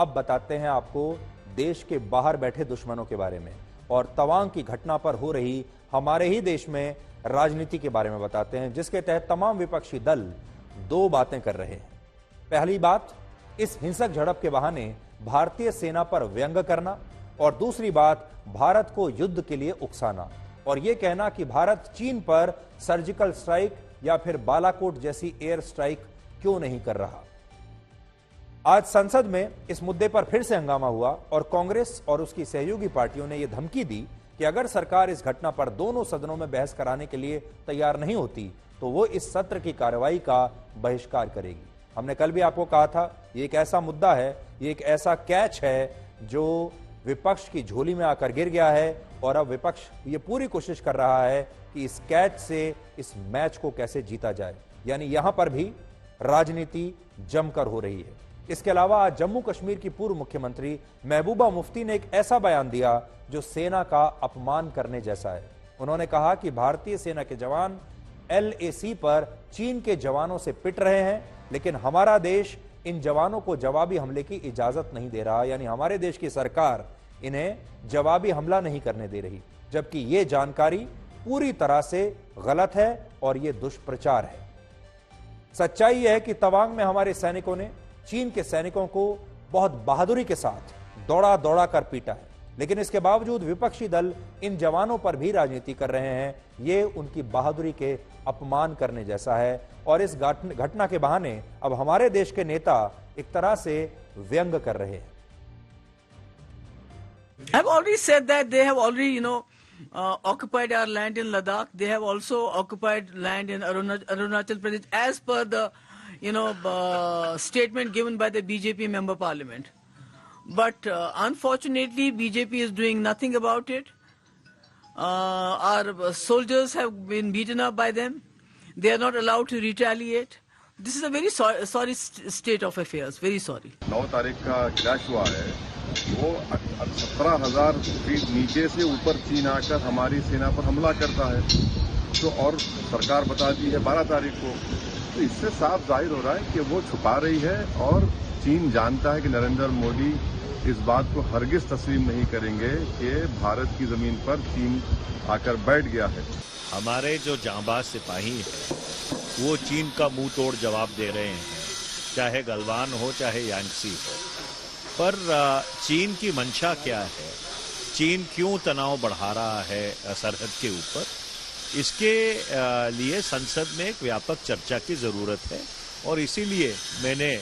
अब बताते हैं आपको देश के बाहर बैठे दुश्मनों के बारे में और तवांग की घटना पर हो रही हमारे ही देश में राजनीति के बारे में बताते हैं, जिसके तहत तमाम विपक्षी दल दो बातें कर रहे हैं। पहली बात, इस हिंसक झड़प के बहाने भारतीय सेना पर व्यंग करना और दूसरी बात, भारत को युद्ध के लिए उकसाना और यह कहना कि भारत चीन पर सर्जिकल स्ट्राइक या फिर बालाकोट जैसी एयर स्ट्राइक क्यों नहीं कर रहा। आज संसद में इस मुद्दे पर फिर से हंगामा हुआ और कांग्रेस और उसकी सहयोगी पार्टियों ने यह धमकी दी कि अगर सरकार इस घटना पर दोनों सदनों में बहस कराने के लिए तैयार नहीं होती तो वो इस सत्र की कार्रवाई का बहिष्कार करेगी। हमने कल भी आपको कहा था, ये एक ऐसा मुद्दा है, ये एक ऐसा कैच है जो विपक्ष की झोली में आकर गिर गया है और अब विपक्ष ये पूरी कोशिश कर रहा है कि इस कैच से इस मैच को कैसे जीता जाए। यानी यहां पर भी राजनीति जमकर हो रही है। इसके अलावा आज जम्मू कश्मीर की पूर्व मुख्यमंत्री महबूबा मुफ्ती ने एक ऐसा बयान दिया जो सेना का अपमान करने जैसा है। उन्होंने कहा कि भारतीय सेना के जवान LAC पर चीन के जवानों से पिट रहे हैं, लेकिन हमारा देश इन जवानों को जवाबी हमले की इजाजत नहीं दे रहा। यानी हमारे देश की सरकार इन्हें जवाबी हमला नहीं करने दे रही, जबकि यह जानकारी पूरी तरह से गलत है और यह दुष्प्रचार है। सच्चाई यह है कि तवांग में हमारे सैनिकों ने चीन के सैनिकों को बहुत बहादुरी के साथ दौड़ा दौड़ा कर पीटा है, लेकिन इसके बावजूद विपक्षी दल इन जवानों पर भी राजनीति कर रहे हैं। ये उनकी बहादुरी के अपमान करने जैसा है और इस घटना के बहाने अब हमारे देश के नेता एक तरह से व्यंग कर रहे हैं। I've already said that they have already, occupied our land in Ladakh. They have also occupied land in Arunachal Pradesh as per the, statement given by the BJP member parliament. But unfortunately, BJP is doing nothing about it. Our soldiers have been beaten up by them. They are not allowed to retaliate. This is a very sorry state of affairs. Very sorry. 9 तारीख का crash हुआ है, वो 17,000 feet नीचे से ऊपर चीन आकर हमारी सेना पर हमला करता है, तो और सरकार बताती है 12 तारीख को। तो इससे साफ जाहिर हो रहा है कि वो छुपा रही है और चीन जानता है कि नरेंद्र मोदी इस बात को हरगिज तस्लीम नहीं करेंगे कि भारत की जमीन पर चीन आकर बैठ गया है। हमारे जो जांबाज सिपाही हैं वो चीन का मुंह तोड़ जवाब दे रहे हैं, चाहे गलवान हो चाहे यांगसी हो। पर चीन की मंशा क्या है, चीन क्यों तनाव बढ़ा रहा है सरहद के ऊपर, इसके लिए संसद में एक व्यापक चर्चा की जरूरत है और इसीलिए मैंने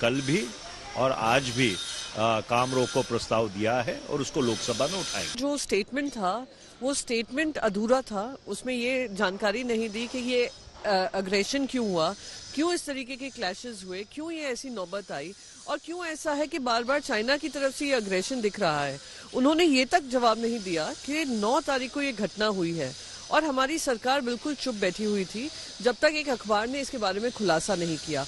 कल भी और आज भी काम रोको प्रस्ताव दिया है और उसको लोकसभा में उठाएंगे। जो स्टेटमेंट था वो स्टेटमेंट अधूरा था, उसमें ये जानकारी नहीं दी कि ये अग्रेशन क्यों हुआ, क्यों इस तरीके के क्लैशेस हुए, क्यों ये ऐसी नौबत आई और क्यों ऐसा है कि बार बार चाइना की तरफ से ये अग्रेशन दिख रहा है। उन्होंने ये तक जवाब नहीं दिया कि 9 तारीख को ये घटना हुई है और हमारी सरकार बिल्कुल चुप बैठी हुई थी जब तक एक अखबार ने इसके बारे में खुलासा नहीं किया।